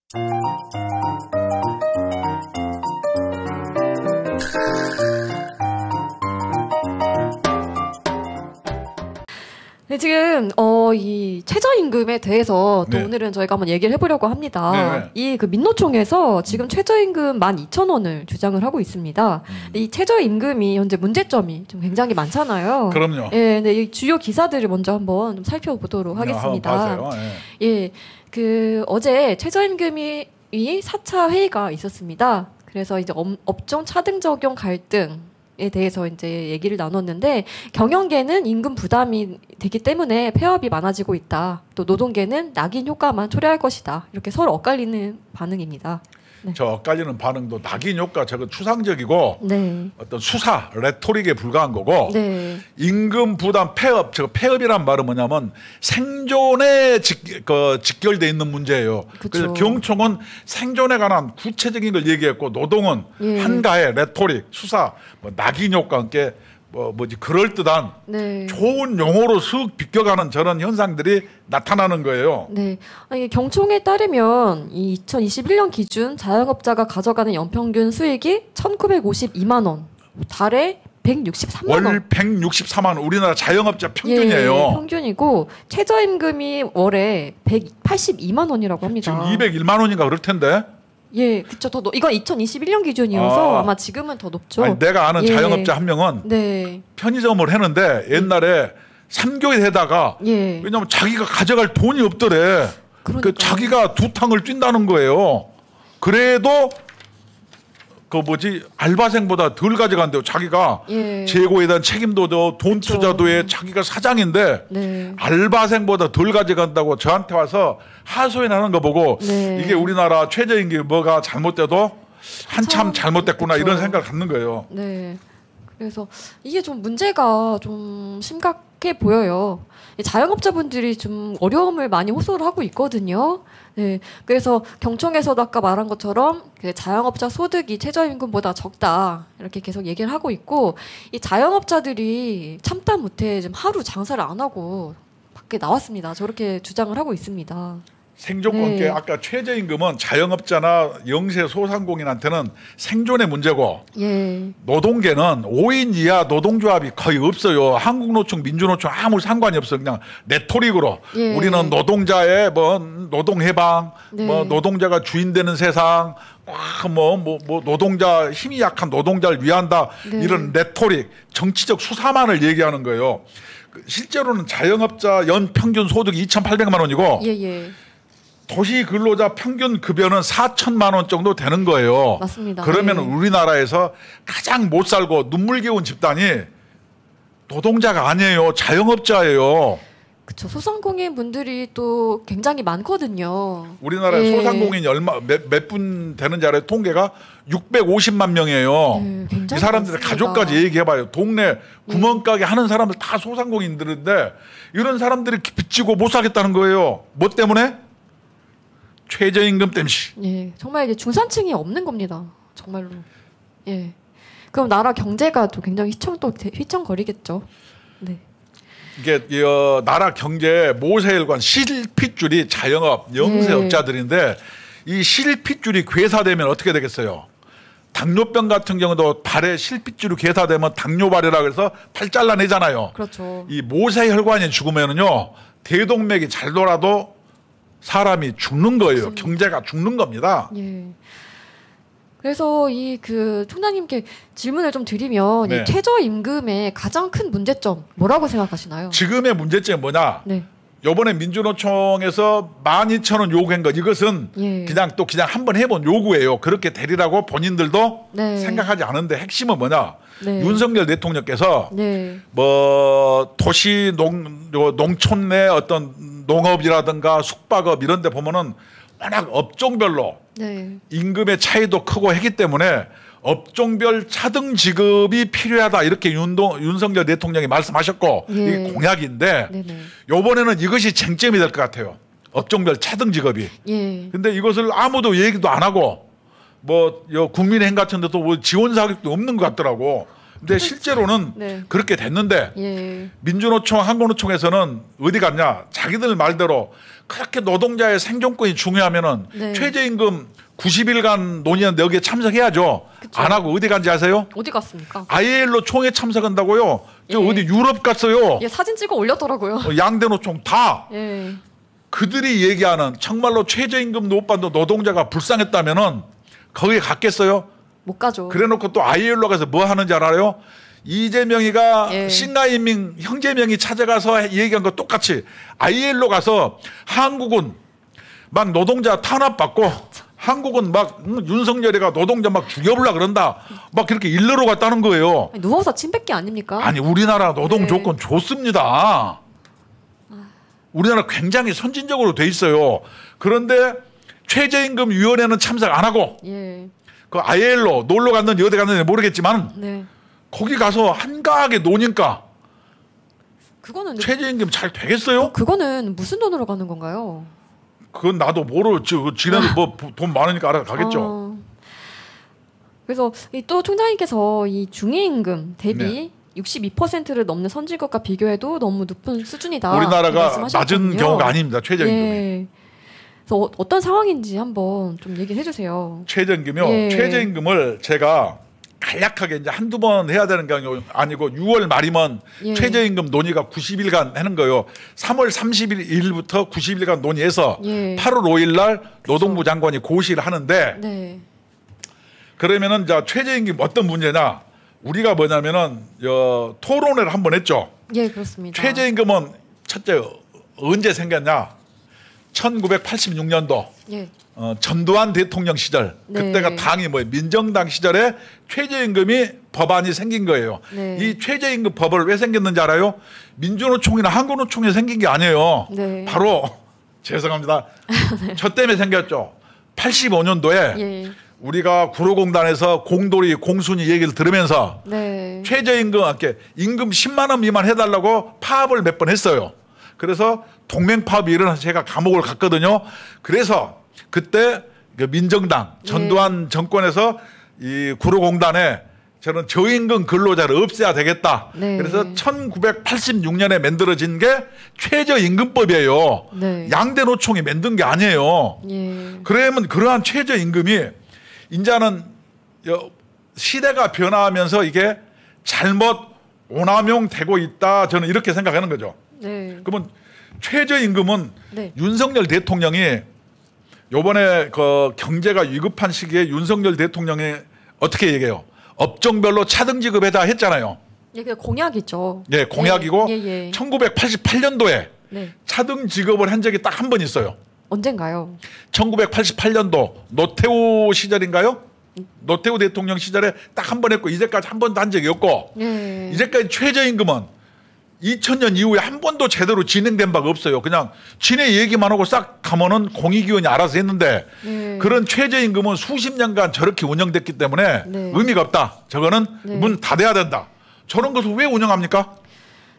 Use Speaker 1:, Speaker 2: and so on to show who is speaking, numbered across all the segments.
Speaker 1: 네, 지금 이 최저임금에 대해서 또 오늘은 저희가 한번 얘기를 해보려고 합니다. 이 그 민노총에서 지금 최저임금 12,000원을 주장을 하고 있습니다. 이 최저임금이 현재 문제점이 좀 굉장히 많잖아요.
Speaker 2: 그럼요.
Speaker 1: 예, 네, 이 주요 기사들을 먼저 한번 좀 살펴보도록 하겠습니다. 예, 그 어제 최저임금이 4차 회의가 있었습니다. 그래서 이제 업종 차등 적용 갈등에 대해서 이제 얘기를 나눴는데, 경영계는 임금 부담이 되기 때문에 폐업이 많아지고 있다. 또 노동계는 낙인 효과만 초래할 것이다. 이렇게 서로 엇갈리는 반응입니다. 네.
Speaker 2: 저 엇갈리는 반응도 낙인 효과 저거 추상적이고
Speaker 1: 네.
Speaker 2: 어떤 수사 레토릭에 불과한 거고,
Speaker 1: 네.
Speaker 2: 임금 부담 폐업, 저 폐업이란 말은 뭐냐면 생존에 직결돼 있는 문제예요.
Speaker 1: 그쵸.
Speaker 2: 그래서 경총은 생존에 관한 구체적인 걸 얘기했고, 노동은 한가해 레토릭, 수사, 뭐 낙인 효과 함께 뭐지 그럴듯한 좋은 용어로 슥 비껴가는 저런 현상들이 나타나는 거예요.
Speaker 1: 네, 아니, 경총에 따르면 이 2021년 기준 자영업자가 가져가는 연평균 수익이 1,952만 원, 달에 163만 원.
Speaker 2: 월 163만 원, 우리나라 자영업자 평균이에요.
Speaker 1: 예, 평균이고 최저임금이 월에 182만 원이라고 합니다.
Speaker 2: 지금 201만 원인가 그럴 텐데.
Speaker 1: 예, 그쵸. 이건 2021년 기준이어서 아마 지금은 더 높죠.
Speaker 2: 아니, 내가 아는 자영업자 한 명은 편의점을 했는데 옛날에 3교일 해다가 왜냐면 자기가 가져갈 돈이 없더래. 그 자기가 두 탕을 뛴다는 거예요. 그래도 그 뭐지 알바생보다 덜 가져간대요. 자기가 재고에 대한 책임도 돈 투자도 해. 자기가 사장인데 알바생보다 덜 가져간다고 저한테 와서 하소연하는 거 보고 이게 우리나라 최저임금이 뭐가 잘못돼도 한참 잘못됐구나 이런 생각을 갖는 거예요.
Speaker 1: 네. 그래서 이게 좀 문제가 좀 심각해 보여요. 자영업자분들이 좀 어려움을 많이 호소를 하고 있거든요. 네, 그래서 경총에서도 아까 말한 것처럼 그 자영업자 소득이 최저임금보다 적다 이렇게 계속 얘기를 하고 있고, 이 자영업자들이 참다 못해 지금 하루 장사를 안 하고 밖에 나왔습니다. 저렇게 주장을 하고 있습니다.
Speaker 2: 생존권계 아까 최저임금은 자영업자나 영세 소상공인한테는 생존의 문제고 노동계는 5인 이하 노동조합이 거의 없어요. 한국노총, 민주노총 아무 상관이 없어요. 그냥 레토릭으로 우리는 노동자의 뭐 노동해방, 뭐 노동자가 주인 되는 세상, 뭐 노동자 힘이 약한 노동자를 위한다 이런 레토릭, 정치적 수사만을 얘기하는 거예요. 실제로는 자영업자 연 평균 소득이 2,800만 원이고 도시 근로자 평균 급여는 4천만 원 정도 되는 거예요.
Speaker 1: 맞습니다.
Speaker 2: 그러면 우리나라에서 가장 못 살고 눈물겨운 집단이 노동자가 아니에요. 자영업자예요.
Speaker 1: 그렇죠. 소상공인 분들이 또 굉장히 많거든요.
Speaker 2: 우리나라에 소상공인이 몇 분 되는지 알아요? 통계가 650만 명이에요. 이 사람들의 가족까지 얘기해봐요. 동네 구멍가게 하는 사람들 다 소상공인들인데 이런 사람들이 빚지고 못 살겠다는 거예요. 뭐 때문에? 최저임금 때문에.
Speaker 1: 예, 정말 이제 중산층이 없는 겁니다. 정말로. 예. 그럼 나라 경제가 또 굉장히 휘청거리겠죠. 네.
Speaker 2: 이게 나라 경제 모세혈관 실핏줄이 자영업, 영세업자들인데 이 실핏줄이 괴사되면 어떻게 되겠어요? 당뇨병 같은 경우도 발에 실핏줄이 괴사되면 당뇨발이라 그래서 팔 잘라내잖아요.
Speaker 1: 그렇죠.
Speaker 2: 이 모세혈관이 죽으면은요 대동맥이 잘 돌아도 사람이 죽는 거예요. 맞습니다. 경제가 죽는 겁니다.
Speaker 1: 예. 그래서 이 그 총장님께 질문을 좀 드리면 이 최저임금의 가장 큰 문제점 뭐라고 생각하시나요?
Speaker 2: 지금의 문제점이 뭐냐? 이번에 민주노총에서 12,000원 요구한 것 이것은 그냥 한번 해본 요구예요. 그렇게 되리라고 본인들도 생각하지 않은데 핵심은 뭐냐? 윤석열 대통령께서 뭐 도시 농촌 내 어떤 농업이라든가 숙박업 이런 데 보면은 워낙 업종별로 임금의 차이도 크고 했기 때문에 업종별 차등 지급이 필요하다 이렇게 윤석열 대통령이 말씀하셨고 이게 공약인데 이번에는 이것이 쟁점이 될 것 같아요. 업종별 차등 지급이. 근데 이것을 아무도 얘기도 안 하고 뭐 국민의힘 같은 데도 뭐 지원 사격도 없는 것 같더라고. 근데 실제로는 네. 그렇게 됐는데 예. 민주노총, 한국노총에서는 어디 갔냐? 자기들 말대로 그렇게 노동자의 생존권이 중요하면은 네. 최저임금 90일간 논의하는데 여기에 참석해야죠. 그쵸. 안 하고 어디 간지 아세요?
Speaker 1: 어디 갔습니까?
Speaker 2: ILO 총회 참석한다고요. 저 예. 어디 유럽 갔어요.
Speaker 1: 예, 사진 찍어 올렸더라고요.
Speaker 2: 양대 노총 다.
Speaker 1: 예.
Speaker 2: 그들이 얘기하는 정말로 최저임금 못 받는 노동자가 불쌍했다면은 거기에 갔겠어요?
Speaker 1: 못 가죠.
Speaker 2: 그래놓고 또 ILO 가서 뭐 하는지 알아요? 이재명이가 예. 신가인민 형제명이 찾아가서 얘기한 거 똑같이 ILO 가서 한국은 막 노동자 탄압받고 한국은 막 윤석열이가 노동자 막 죽여보려 그런다. 막 그렇게 일러러 갔다는 거예요.
Speaker 1: 아니, 누워서 침 뱉기 아닙니까?
Speaker 2: 아니 우리나라 노동 네. 조건 좋습니다. 우리나라 굉장히 선진적으로 돼 있어요. 그런데 최저임금위원회는 참석 안 하고
Speaker 1: 예.
Speaker 2: 그 ILO 놀러 갔는지 어디 갔는지 모르겠지만 네. 거기 가서 한가하게 노니까
Speaker 1: 그거는
Speaker 2: 최저임금 잘 되겠어요?
Speaker 1: 그거는 무슨 돈으로 가는 건가요?
Speaker 2: 그건 나도 모르지. 지네들 뭐 돈 많으니까 알아가겠죠.
Speaker 1: 그래서 또 총장님께서 이 중위임금 대비 네. 62%를 넘는 선진국과 비교해도 너무 높은 수준이다.
Speaker 2: 우리나라가 낮은 경우가 아닙니다. 최저임금이.
Speaker 1: 예. 그래서 어떤 상황인지 한번 좀 얘기해 주세요.
Speaker 2: 최저임금이요. 예. 최저임금을 제가 간략하게 이제 한두 번 해야 되는 게 아니고 6월 말이면 예. 최저임금 논의가 90일간 하는 거예요. 3월 30일부터 90일간 논의해서 예. 8월 5일 날 노동부 장관이 고시를 하는데
Speaker 1: 네.
Speaker 2: 그러면은 자 최저임금 어떤 문제냐? 우리가 뭐냐면은 토론회를 한번 했죠.
Speaker 1: 예, 그렇습니다.
Speaker 2: 최저임금은 첫째 언제 생겼냐? 1986년도
Speaker 1: 예.
Speaker 2: 전두환 대통령 시절 네. 그때가 당이 민정당 시절에 최저임금이 법안이 생긴 거예요.
Speaker 1: 네.
Speaker 2: 이 최저임금 법을 왜 생겼는지 알아요? 민주노총이나 한국노총이 생긴 게 아니에요.
Speaker 1: 네.
Speaker 2: 바로 죄송합니다. 네. 저 때문에 생겼죠. 85년도에
Speaker 1: 예.
Speaker 2: 우리가 구로공단에서 공돌이 공순이 얘기를 들으면서
Speaker 1: 네.
Speaker 2: 최저임금 임금 10만 원 미만 해달라고 파업을 몇 번 했어요. 그래서 동맹파업이 일어나서 제가 감옥을 갔거든요. 그래서 그때 민정당 전두환 예. 정권에서 이 구로공단에 저는 저임금 근로자를 없애야 되겠다.
Speaker 1: 네.
Speaker 2: 그래서 1986년에 만들어진 게 최저임금법이에요.
Speaker 1: 네.
Speaker 2: 양대 노총이 만든 게 아니에요.
Speaker 1: 예.
Speaker 2: 그러면 그러한 최저임금이 이제는 시대가 변화하면서 이게 잘못 오남용되고 있다. 저는 이렇게 생각하는 거죠.
Speaker 1: 네.
Speaker 2: 그러면 최저임금은
Speaker 1: 네.
Speaker 2: 윤석열 대통령이 요번에 그 경제가 위급한 시기에 윤석열 대통령이 어떻게 얘기해요? 업종별로 차등 지급해다 했잖아요.
Speaker 1: 예, 그 공약이죠.
Speaker 2: 예, 공약이고
Speaker 1: 예, 예.
Speaker 2: 1988년도에
Speaker 1: 네.
Speaker 2: 차등 지급을 한 적이 딱 한 번 있어요.
Speaker 1: 언젠가요?
Speaker 2: 1988년도 노태우 시절인가요? 노태우 대통령 시절에 딱 한 번 했고 이제까지 한 번도 한 적이 없고
Speaker 1: 예.
Speaker 2: 이제까지 최저임금은 2000년 이후에 한 번도 제대로 진행된 바가 없어요. 그냥 지네 얘기만 하고 싹 가면은 공익위원이 알아서 했는데
Speaker 1: 네.
Speaker 2: 그런 최저임금은 수십 년간 저렇게 운영됐기 때문에
Speaker 1: 네.
Speaker 2: 의미가 없다. 저거는
Speaker 1: 네.
Speaker 2: 문 닫아야 된다. 저런 것을 왜 운영합니까?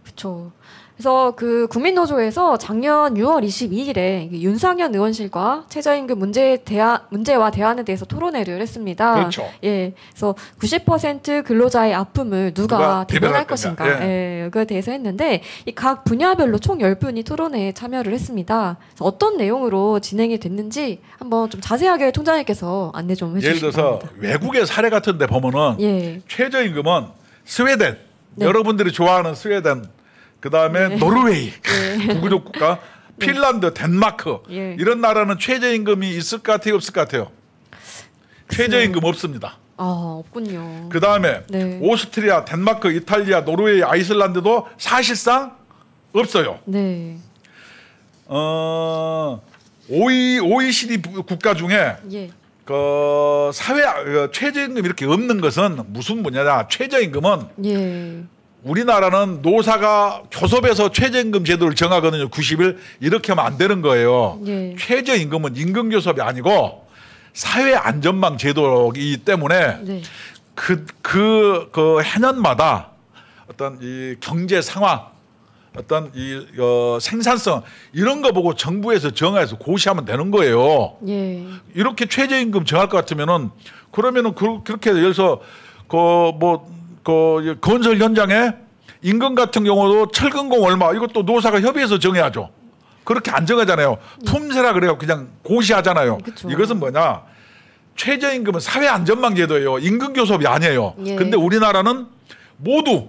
Speaker 1: 그렇죠. 그래서 그 국민노조에서 작년 6월 22일에 윤상현 의원실과 최저임금 문제와 대안에 대해서 토론회를 했습니다.
Speaker 2: 그렇죠.
Speaker 1: 예, 그래서 90% 근로자의 아픔을 누가 대변할 것인가,
Speaker 2: 예.
Speaker 1: 예, 그에 대해서 했는데 이 각 분야별로 총 10분이 토론회에 참여를 했습니다. 그래서 어떤 내용으로 진행이 됐는지 한번 좀 자세하게 총장님께서 안내 좀 해주시기
Speaker 2: 예를 들어서
Speaker 1: 바랍니다.
Speaker 2: 외국의 사례 같은데 보면은
Speaker 1: 예.
Speaker 2: 최저임금은 스웨덴,
Speaker 1: 네.
Speaker 2: 여러분들이 좋아하는 스웨덴, 그 다음에
Speaker 1: 네.
Speaker 2: 노르웨이,
Speaker 1: 네.
Speaker 2: 구구적 국가, 핀란드, 덴마크
Speaker 1: 예.
Speaker 2: 이런 나라는 최저임금이 있을 것 같아요, 없을 것 같아요? 최저임금 없습니다.
Speaker 1: 아, 없군요.
Speaker 2: 그 다음에
Speaker 1: 네.
Speaker 2: 오스트리아, 덴마크, 이탈리아, 노르웨이, 아이슬란드도 사실상 없어요.
Speaker 1: 네.
Speaker 2: OECD 국가 중에
Speaker 1: 예.
Speaker 2: 그 사회 최저임금 이렇게 없는 것은 무슨 분야냐? 최저임금은
Speaker 1: 예.
Speaker 2: 우리나라는 노사가 교섭에서 최저임금 제도를 정하거든요. 90일 이렇게 하면 안 되는 거예요.
Speaker 1: 예.
Speaker 2: 최저임금은 임금교섭이 아니고 사회안전망 제도이기 때문에
Speaker 1: 네.
Speaker 2: 그 해년마다 어떤 이 경제 상황, 어떤 이 생산성 이런 거 보고 정부에서 정해서 고시하면 되는 거예요.
Speaker 1: 예.
Speaker 2: 이렇게 최저임금 정할 것 같으면은 그러면은 그렇게 예를 들어서 그 건설 현장에 임금 같은 경우도 철근공 얼마 이것도 노사가 협의해서 정해야죠. 그렇게 안 정하잖아요. 품새라 그래요. 그냥 고시하잖아요.
Speaker 1: 그쵸.
Speaker 2: 이것은 뭐냐? 최저임금은 사회안전망제도예요. 임금교섭이 아니에요.
Speaker 1: 예.
Speaker 2: 근데 우리나라는 모두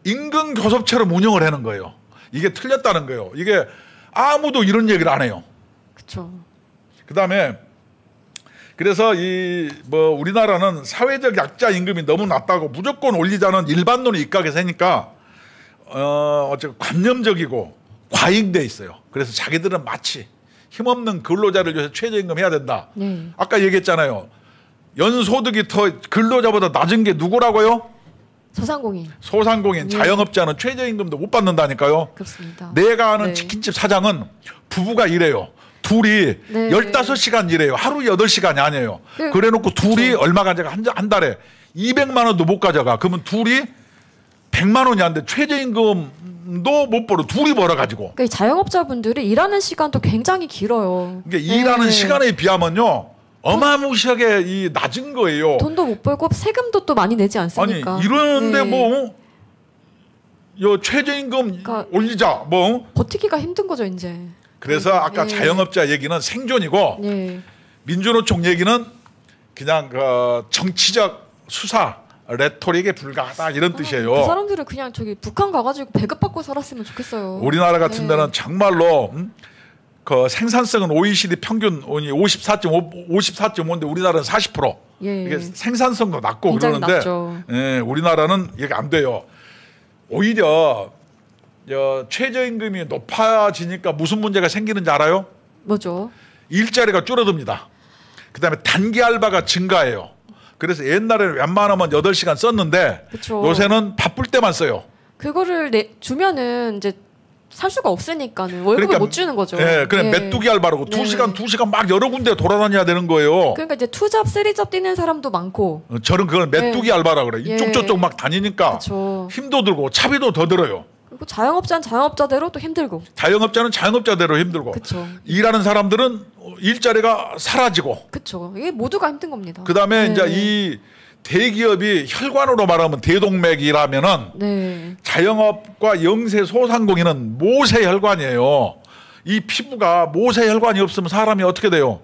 Speaker 2: 임금교섭처럼 운영을 하는 거예요. 이게 틀렸다는 거예요. 이게 아무도 이런 얘기를 안 해요.
Speaker 1: 그렇죠.
Speaker 2: 그다음에 그래서 이 뭐 우리나라는 사회적 약자 임금이 너무 낮다고 무조건 올리자는 일반론이 입각해서 하니까 어째 관념적이고 과잉돼 있어요. 그래서 자기들은 마치 힘없는 근로자를 위해서 최저임금 해야 된다.
Speaker 1: 네.
Speaker 2: 아까 얘기했잖아요. 연소득이 더 근로자보다 낮은 게 누구라고요?
Speaker 1: 소상공인.
Speaker 2: 소상공인, 자영업자는 최저임금도 못 받는다니까요.
Speaker 1: 그렇습니다.
Speaker 2: 내가 아는
Speaker 1: 네.
Speaker 2: 치킨집 사장은 부부가 일해요. 둘이
Speaker 1: 네.
Speaker 2: 15시간 일해요. 하루 8시간이 아니에요.
Speaker 1: 네.
Speaker 2: 그래놓고 둘이
Speaker 1: 그렇죠.
Speaker 2: 얼마 가져가 한 달에 200만 원도 못 가져가. 그러면 둘이 100만 원이 안 돼. 최저임금도 못 벌어. 둘이 벌어가지고.
Speaker 1: 그러니까 이 자영업자분들이 일하는 시간도 굉장히 길어요.
Speaker 2: 그러니까 일하는
Speaker 1: 네.
Speaker 2: 시간에 비하면요. 어마무시하게 이 낮은 거예요.
Speaker 1: 돈도 못 벌고 세금도 또 많이 내지 않습니까?
Speaker 2: 아니 이러는데
Speaker 1: 네.
Speaker 2: 뭐 요 최저임금
Speaker 1: 그러니까
Speaker 2: 올리자 뭐
Speaker 1: 버티기가 힘든 거죠 이제.
Speaker 2: 그래서 아까
Speaker 1: 네.
Speaker 2: 자영업자 얘기는 생존이고
Speaker 1: 네.
Speaker 2: 민주노총 얘기는 그냥 그 정치적 수사 레토릭에 불과하다 이런 뜻이에요.
Speaker 1: 그 사람들은 그냥 저기 북한 가가지고 배급받고 살았으면 좋겠어요.
Speaker 2: 우리나라 같은
Speaker 1: 네.
Speaker 2: 데는 정말로 그 생산성은 OECD 평균 54.5인데 우리나라는 40%.
Speaker 1: 예.
Speaker 2: 이게 생산성도 낮고
Speaker 1: 굉장히
Speaker 2: 그러는데
Speaker 1: 낮죠.
Speaker 2: 예, 우리나라는 이게 안 돼요. 오히려 최저임금이 높아지니까 무슨 문제가 생기는지 알아요?
Speaker 1: 뭐죠?
Speaker 2: 일자리가 줄어듭니다. 그다음에 단기 알바가 증가해요. 그래서 옛날에는 웬만하면 8시간 썼는데
Speaker 1: 그쵸.
Speaker 2: 요새는 바쁠 때만 써요.
Speaker 1: 그거를 주면은 이제 살 수가 없으니까는 월급을
Speaker 2: 그러니까,
Speaker 1: 못 주는 거죠.
Speaker 2: 예, 그래
Speaker 1: 예.
Speaker 2: 메뚜기 알바라고
Speaker 1: 네.
Speaker 2: 2시간 막 여러 군데 돌아다녀야 되는 거예요.
Speaker 1: 그러니까 이제 2잡, 3잡 뛰는 사람도 많고.
Speaker 2: 저는 그걸 메뚜기
Speaker 1: 네.
Speaker 2: 알바라 그래. 이쪽
Speaker 1: 예.
Speaker 2: 저쪽 막 다니니까
Speaker 1: 그쵸.
Speaker 2: 힘도 들고 차비도 더 들어요.
Speaker 1: 그리고 자영업자는 자영업자대로 또 힘들고.
Speaker 2: 자영업자는 자영업자대로 힘들고
Speaker 1: 그쵸.
Speaker 2: 일하는 사람들은 일자리가 사라지고
Speaker 1: 그쵸. 이게 모두가 힘든 겁니다.
Speaker 2: 그다음에
Speaker 1: 네.
Speaker 2: 이제 이 대기업이 혈관으로 말하면 대동맥이라면은
Speaker 1: 네.
Speaker 2: 자영업과 영세 소상공인은 모세 혈관이에요. 이 피부가 모세 혈관이 없으면 사람이 어떻게 돼요?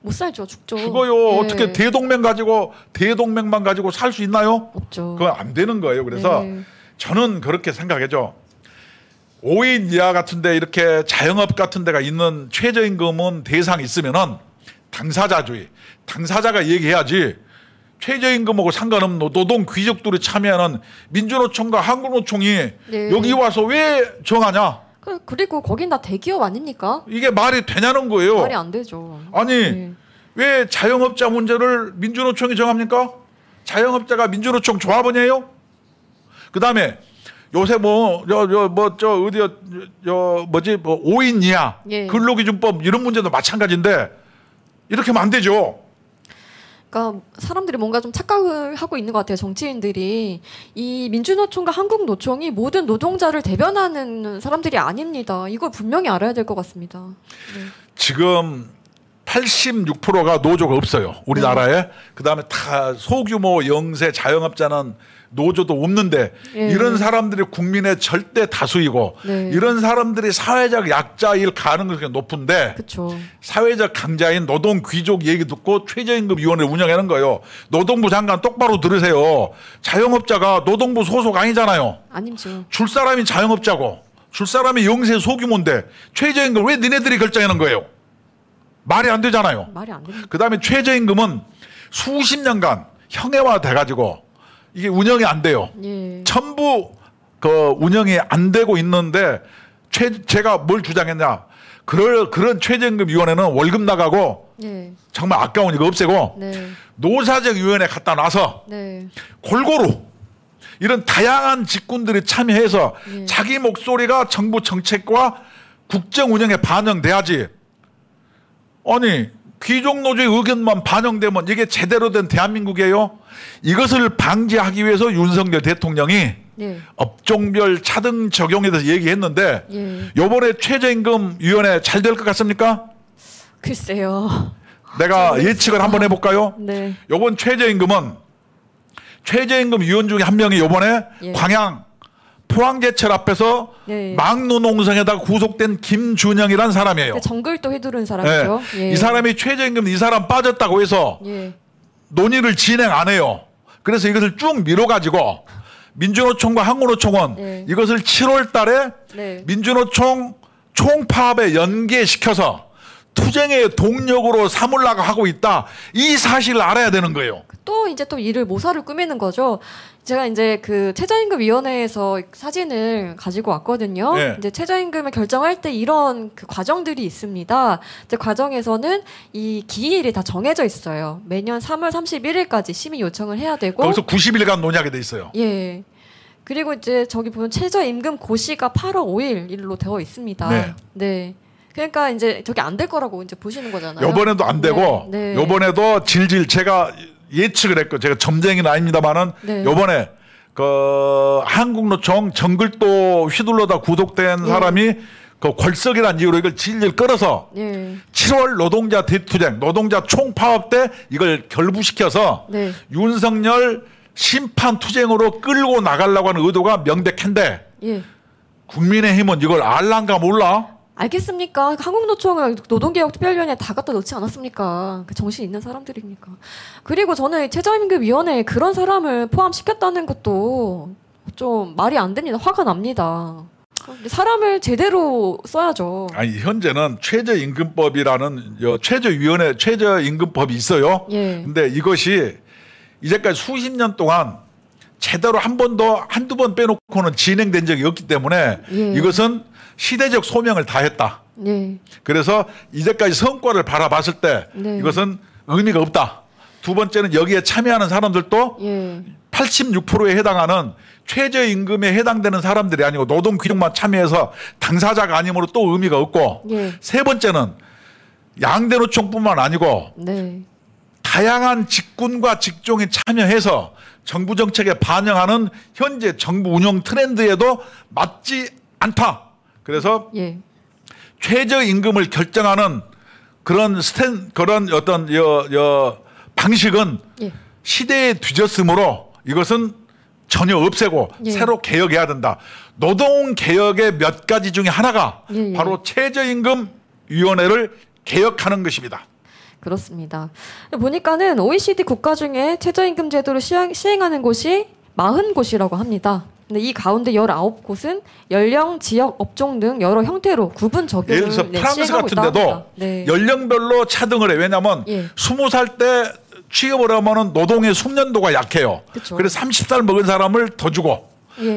Speaker 1: 못 살죠. 죽죠.
Speaker 2: 죽어요.
Speaker 1: 예.
Speaker 2: 어떻게 대동맥만 가지고 살 수 있나요?
Speaker 1: 없죠.
Speaker 2: 그건 안 되는 거예요. 그래서
Speaker 1: 네.
Speaker 2: 저는 그렇게 생각하죠. 5인 이하 같은데 이렇게 자영업 같은 데가 있는 최저임금은 대상 있으면은 당사자주의. 당사자가 얘기해야지. 최저임금하고 상관없는 노동 귀족들이 참여하는 민주노총과 한국노총이
Speaker 1: 네.
Speaker 2: 여기 와서 왜 정하냐?
Speaker 1: 그리고 거긴 다 대기업 아닙니까?
Speaker 2: 이게 말이 되냐는 거예요.
Speaker 1: 말이 안 되죠.
Speaker 2: 아니
Speaker 1: 네.
Speaker 2: 왜 자영업자 문제를 민주노총이 정합니까? 자영업자가 민주노총 조합원이에요? 그다음에 요새 뭐 5인 이하
Speaker 1: 예.
Speaker 2: 근로기준법 이런 문제도 마찬가지인데 이렇게 하면 안 되죠.
Speaker 1: 그러니까 사람들이 뭔가 좀 착각을 하고 있는 것 같아요. 정치인들이 이 민주노총과 한국노총이 모든 노동자를 대변하는 사람들이 아닙니다. 이걸 분명히 알아야 될 것 같습니다. 네.
Speaker 2: 지금 86%가 노조가 없어요. 우리나라에.
Speaker 1: 네.
Speaker 2: 그다음에 다 소규모 영세 자영업자는 노조도 없는데
Speaker 1: 예.
Speaker 2: 이런 사람들이 국민의 절대 다수이고
Speaker 1: 네.
Speaker 2: 이런 사람들이 사회적 약자일 가능성이 높은데
Speaker 1: 그렇죠.
Speaker 2: 사회적 강자인 노동 귀족 얘기 듣고 최저임금위원회를 운영하는 거예요. 노동부 장관 똑바로 들으세요. 자영업자가 노동부 소속 아니잖아요.
Speaker 1: 아니죠.
Speaker 2: 줄 사람이 자영업자고 줄 사람이 영세 소규모인데 최저임금 왜 니네들이 결정하는 거예요? 말이 안 되잖아요.
Speaker 1: 말이 안 됩니다.
Speaker 2: 그다음에 최저임금은 수십 년간 형해화 돼가지고 이게 운영이 안 돼요.
Speaker 1: 예.
Speaker 2: 전부 그 운영이 안 되고 있는데 제가 뭘 주장했냐? 그런 최저임금위원회는 월급 나가고
Speaker 1: 예.
Speaker 2: 정말 아까우니까 없애고
Speaker 1: 네.
Speaker 2: 노사정위원회 갖다 놔서
Speaker 1: 네.
Speaker 2: 골고루 이런 다양한 직군들이 참여해서
Speaker 1: 예.
Speaker 2: 자기 목소리가 정부 정책과 국정 운영에 반영돼야지. 아니 귀족 노조의 의견만 반영되면 이게 제대로 된 대한민국이에요. 이것을 방지하기 위해서 윤석열 대통령이
Speaker 1: 네.
Speaker 2: 업종별 차등 적용에 대해서 얘기했는데
Speaker 1: 예.
Speaker 2: 이번에 최저임금위원회 잘 될 것 같습니까?
Speaker 1: 글쎄요.
Speaker 2: 내가 예측을 한번 해볼까요?
Speaker 1: 네.
Speaker 2: 이번 최저임금은 최저임금 위원 중에 한 명이 이번에
Speaker 1: 예.
Speaker 2: 광양 포항제철 앞에서
Speaker 1: 예.
Speaker 2: 막노농성에다가 구속된 김준영이라는 사람이에요.
Speaker 1: 정글도 휘두른 사람이죠.
Speaker 2: 예.
Speaker 1: 예.
Speaker 2: 이 사람이 최저임금 이 사람 빠졌다고 해서
Speaker 1: 예.
Speaker 2: 논의를 진행 안 해요. 그래서 이것을 쭉 미뤄가지고 민주노총과 한국노총은
Speaker 1: 네.
Speaker 2: 이것을 7월 달에
Speaker 1: 네.
Speaker 2: 민주노총 총파업에 연계시켜서 투쟁의 동력으로 삼으려고 하고 있다. 이 사실을 알아야 되는 거예요.
Speaker 1: 또 이제 또 이를 모사를 꾸미는 거죠. 제가 이제 그 최저임금위원회에서 사진을 가지고 왔거든요.
Speaker 2: 네.
Speaker 1: 이제 최저임금을 결정할 때 이런 그 과정들이 있습니다. 이제 과정에서는 이 기일이 다 정해져 있어요. 매년 3월 31일까지 심의 요청을 해야 되고
Speaker 2: 거기서 90일간 논의하게 돼 있어요.
Speaker 1: 예. 그리고 이제 저기 보면 최저임금 고시가 8월 5일로 되어 있습니다.
Speaker 2: 네.
Speaker 1: 네. 그러니까 이제 저게 안 될 거라고 이제 보시는 거잖아요.
Speaker 2: 이번에도 안 되고
Speaker 1: 네. 네.
Speaker 2: 이번에도 질질 제가 예측을 했고 제가 점쟁이는 아닙니다만은
Speaker 1: 네.
Speaker 2: 이번에 그 한국노총 정글도 휘둘러다 구속된 사람이 그 궐석이라는 이유로 이걸 질질 끌어서 7월 노동자 대투쟁, 노동자 총파업 때 이걸 결부시켜서 윤석열 심판 투쟁으로 끌고 나가려고 하는 의도가 명백한데 국민의힘은 이걸 알란가 몰라?
Speaker 1: 알겠습니까? 한국노총을 노동개혁특별위원회에 다 갖다 넣지 않았습니까? 그 정신 있는 사람들입니까? 그리고 저는 최저임금위원회에 그런 사람을 포함시켰다는 것도 좀 말이 안 됩니다. 화가 납니다. 사람을 제대로 써야죠.
Speaker 2: 아니 현재는 최저임금법이라는 최저위원회 최저임금법이 있어요. 근데 이것이 이제까지 수십 년 동안 제대로 한 번도 한두 번 빼놓고는 진행된 적이 없기 때문에 이것은 시대적 소명을 다했다. 그래서 이제까지 성과를 바라봤을 때 이것은 의미가 없다. 두 번째는 여기에 참여하는 사람들도 86%에 해당하는 최저임금에 해당되는 사람들이 아니고 노동규정만 참여해서 당사자가 아니므로 또 의미가 없고 세 번째는 양대노총뿐만 아니고 다양한 직군과 직종이 참여해서 정부 정책에 반영하는 현재 정부 운영 트렌드에도 맞지 않다. 그래서 최저임금을 결정하는 그런 어떤 방식은 시대에 뒤졌으므로 이것은 전혀 없애고 새로 개혁해야 된다. 노동개혁의 몇 가지 중에 하나가 바로 최저임금위원회를 개혁하는 것입니다.
Speaker 1: 그렇습니다. 보니까는 OECD 국가 중에 최저임금 제도를 시행하는 곳이 40곳이라고 합니다. 근데 이 가운데 19곳은 연령, 지역, 업종 등 여러 형태로 구분 적용을
Speaker 2: 예를 들어서 프랑스 같은 데도 연령별로 차등을 해. 왜냐하면 20살 때 취업을 하면 노동의 숙련도가 약해요. 그래서 30살 먹은 사람을 더 주고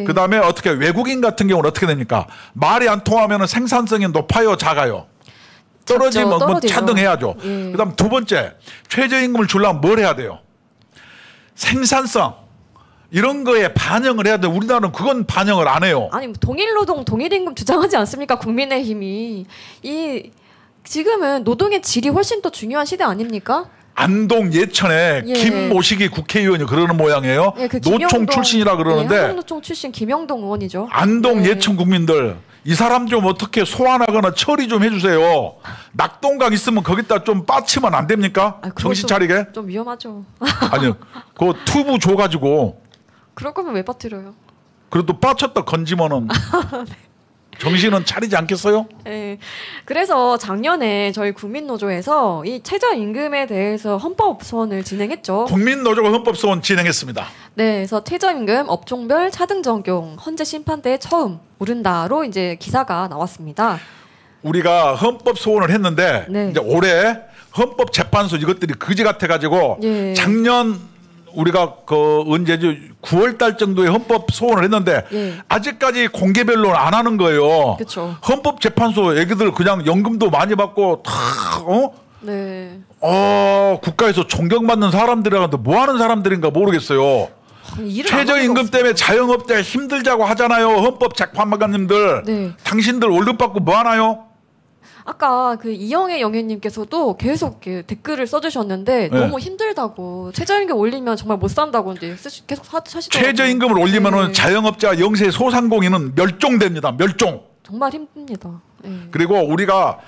Speaker 2: 그다음에 어떻게 외국인 같은 경우는 어떻게 됩니까? 말이 안 통하면 생산성이 높아요, 작아요? 떨어지면 뭐 차등해야죠. 그다음 두 번째, 최저임금을 주려면 뭘 해야 돼요? 생산성 이런 거에 반영을 해야 돼. 우리나라는 그건 반영을 안 해요.
Speaker 1: 아니 동일노동 동일임금 주장하지 않습니까? 국민의힘이 지금은 노동의 질이 훨씬 더 중요한 시대 아닙니까?
Speaker 2: 안동 예천에 김모식이 국회의원이 그러는 모양이에요.
Speaker 1: 그
Speaker 2: 노총 출신이라 그러는데
Speaker 1: 한국노총 출신 김영동 의원이죠.
Speaker 2: 안동 예천 국민들 이 사람 좀 어떻게 소환하거나 처리 좀 해주세요. 낙동강 있으면 거기다 좀 빠치면 안 됩니까? 정신 차리게.
Speaker 1: 좀 위험하죠.
Speaker 2: 아니요. 그 투부 줘가지고.
Speaker 1: 그럴 거면 왜 빠뜨려요?
Speaker 2: 그래도 빠쳤다 건지면은 정신은 차리지 않겠어요?
Speaker 1: 네. 그래서 작년에 저희 국민노조에서 이 최저임금에 대해서 헌법소원을 진행했죠.
Speaker 2: 국민노조가 헌법소원 진행했습니다.
Speaker 1: 네, 그래서 최저임금 업종별 차등 적용 헌재 심판대에 처음 오른다로 이제 기사가 나왔습니다.
Speaker 2: 우리가 헌법소원을 했는데 이제 올해 헌법재판소 이것들이 그지 같아가지고 작년 우리가 그 언제지 9월달 정도에 헌법 소원을 했는데 아직까지 공개 변론 안 하는 거예요. 헌법재판소 애기들 그냥 연금도 많이 받고 국가에서 존경받는 사람들이라는데 뭐 하는 사람들인가 모르겠어요. 최저임금 때문에 자영업자 힘들자고 하잖아요. 헌법 재판관님들 당신들 월급 받고 뭐 하나요?
Speaker 1: 아까 그 이영애 영애님께서도 계속 댓글을 써주셨는데 너무 힘들다고 최저임금 올리면 정말 못 산다고 이제 계속 사시더라고요.
Speaker 2: 최저임금을 올리면은 자영업자 영세 소상공인은 멸종됩니다. 멸종.
Speaker 1: 정말 힘듭니다.
Speaker 2: 그리고 우리가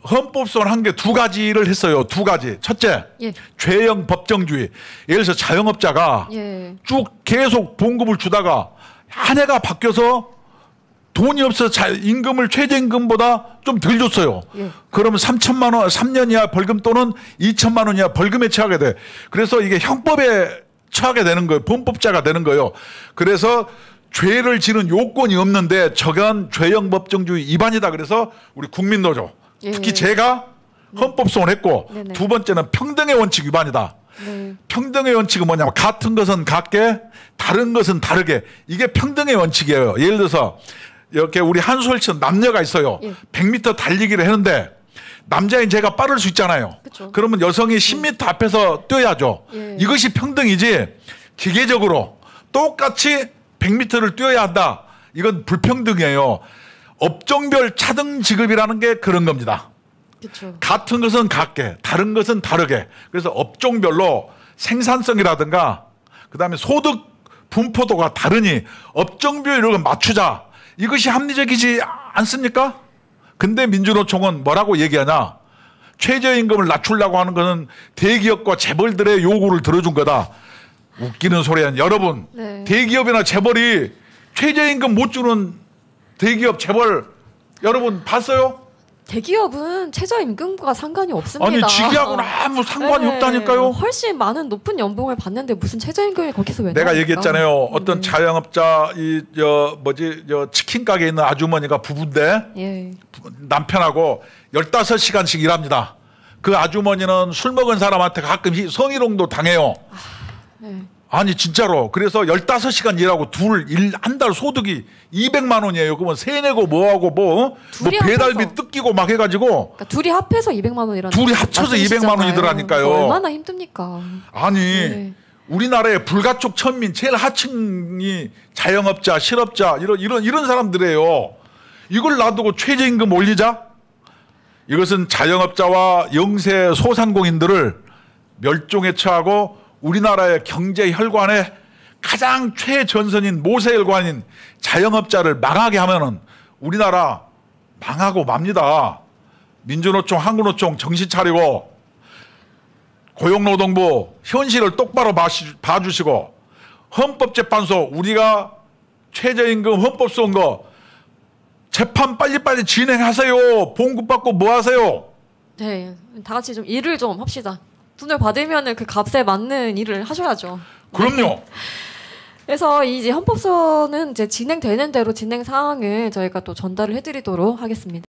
Speaker 2: 헌법소원 한 게 두 가지를 했어요. 두 가지. 첫째,
Speaker 1: 예.
Speaker 2: 죄형 법정주의. 예를 들어서 자영업자가
Speaker 1: 예.
Speaker 2: 쭉 계속 봉급을 주다가 한 해가 바뀌어서 돈이 없어서 임금을 최저임금보다 좀 덜 줬어요.
Speaker 1: 예.
Speaker 2: 그러면 3천만 원, 3년 이하 벌금 또는 2천만 원 이하 벌금에 처하게 돼. 그래서 이게 형법에 처하게 되는 거예요. 범법자가 되는 거예요. 그래서 죄를 지는 요건이 없는데 저건 죄형 법정주의 위반이다. 그래서 우리 국민노조
Speaker 1: 예.
Speaker 2: 특히 제가 헌법소원했고
Speaker 1: 네네.
Speaker 2: 두 번째는 평등의 원칙 위반이다.
Speaker 1: 네.
Speaker 2: 평등의 원칙은 뭐냐면 같은 것은 같게 다른 것은 다르게 이게 평등의 원칙이에요. 예를 들어서 이렇게 우리 한솔처럼 남녀가 있어요.
Speaker 1: 예.
Speaker 2: 100m 달리기를 했는데 남자인 제가 빠를 수 있잖아요.
Speaker 1: 그쵸.
Speaker 2: 그러면 여성이 10m 앞에서 뛰어야죠.
Speaker 1: 예.
Speaker 2: 이것이 평등이지 기계적으로 똑같이 100m를 뛰어야 한다. 이건 불평등이에요. 업종별 차등 지급이라는 게 그런 겁니다.
Speaker 1: 그쵸.
Speaker 2: 같은 것은 같게, 다른 것은 다르게. 그래서 업종별로 생산성이라든가 그다음에 소득 분포도가 다르니 업종별 이런 걸 맞추자. 이것이 합리적이지 않습니까? 근데 민주노총은 뭐라고 얘기하냐? 최저임금을 낮추려고 하는 것은 대기업과 재벌들의 요구를 들어준 거다. 웃기는 소리야. 여러분,
Speaker 1: 네.
Speaker 2: 대기업이나 재벌이 최저임금 못 주는 대기업, 재벌 여러분 봤어요?
Speaker 1: 대기업은 최저임금과 상관이 없습니다.
Speaker 2: 아니 지기하고는 아무 상관이
Speaker 1: 네.
Speaker 2: 없다니까요.
Speaker 1: 훨씬 많은 높은 연봉을 받는데 무슨 최저임금이 거기서 왜
Speaker 2: 내가
Speaker 1: 나옵니까?
Speaker 2: 얘기했잖아요. 어떤 자영업자 치킨 가게에 있는 아주머니가 부부인데
Speaker 1: 예.
Speaker 2: 남편하고 15시간씩 일합니다. 그 아주머니는 술 먹은 사람한테 가끔 성희롱도 당해요.
Speaker 1: 네.
Speaker 2: 아니 진짜로. 그래서 15시간 일하고 한 달 소득이 200만 원이에요. 그러면 세내고 뭐하고 뭐 배달비 뜯기고 막 해가지고
Speaker 1: 그러니까 둘이 합해서 200만 원이라는
Speaker 2: 둘이 합쳐서 200만 원이더라니까요.
Speaker 1: 얼마나 힘듭니까?
Speaker 2: 아니
Speaker 1: 네.
Speaker 2: 우리나라의 불가촉 천민 제일 하층이 자영업자, 실업자 이런 사람들이에요. 이걸 놔두고 최저임금 올리자? 이것은 자영업자와 영세 소상공인들을 멸종에 처하고 우리나라의 경제 혈관의 가장 최전선인 모세혈관인 자영업자를 망하게 하면은 우리나라 망하고 맙니다. 민주노총, 한국노총 정신 차리고 고용노동부 현실을 똑바로 봐주시고 헌법재판소 우리가 최저임금 헌법 쏜 거 재판 빨리빨리 진행하세요. 봉급 받고 뭐 하세요?
Speaker 1: 네, 다 같이 좀 일을 좀 합시다. 돈을 받으면은 그 값에 맞는 일을 하셔야죠.
Speaker 2: 그럼요.
Speaker 1: 그래서 이제 헌법소는 이제 진행되는 대로 진행 사항을 저희가 또 전달을 해드리도록 하겠습니다.